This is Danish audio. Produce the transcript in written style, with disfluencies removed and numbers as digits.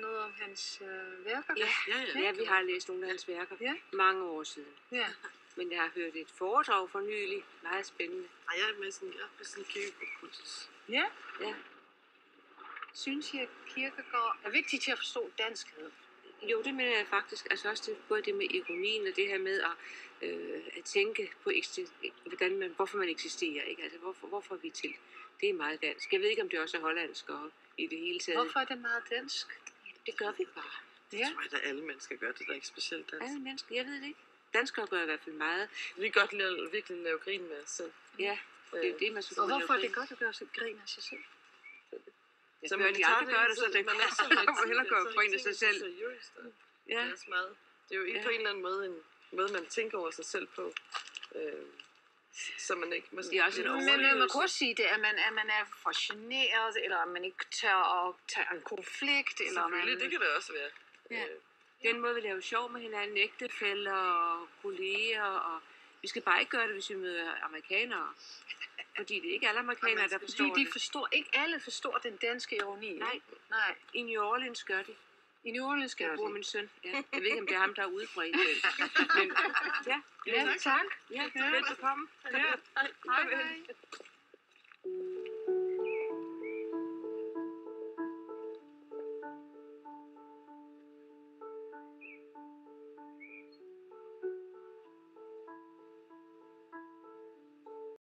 noget om hans værker? Ja, vi har læst nogle af hans værker mange år siden. Ja. Men jeg har hørt et foredrag for nylig. Meget spændende. Ej, jeg er med sådan, kigge på kunst. Ja. Ja. Synes jeg, Kierkegaard er vigtig til at forstå danskhed? Jo, det mener jeg faktisk. Altså også både det med ironien og det her med at tænke på, hvorfor man eksisterer. Ikke? Altså, hvorfor er vi til? Det er meget dansk. Jeg ved ikke, om det også er hollandsk og i det hele taget. Hvorfor er det meget dansk? Det gør vi bare. Det tror jeg, at alle mennesker gør. Det er ikke specielt dansk. Alle mennesker, jeg ved det ikke. Danskere gør i hvert fald meget. Vi kan godt virkelig lave grin med os selv. Ja, det er det, man skal. Og hvorfor er det godt at gøre sig grin af sig selv? Så man de andre gør det, så det kan hellere gøre for en af sig selv. Ja. Det er jo ikke på en eller anden måde en måde, man tænker over sig selv på. Så man ikke... Det er også en men man kunne også sige det, at man er for generet, eller at man ikke tør at tage en konflikt. Eller selvfølgelig, det kan det også være. Ja. Den måde, vi laver sjov med hinanden, ægtefæller og kolleger, og vi skal bare ikke gøre det, hvis vi møder amerikanere. Fordi det er ikke alle amerikanere, der forstår det. Ikke alle forstår den danske ironi. Nej. I New Orleans gør de. I New Orleans gør de. Jeg bruger min søn. Ja. Jeg ved ikke, om det er ham, der er udbredt. Men ja, tak. Ja, velbekomme. Ja. Hej.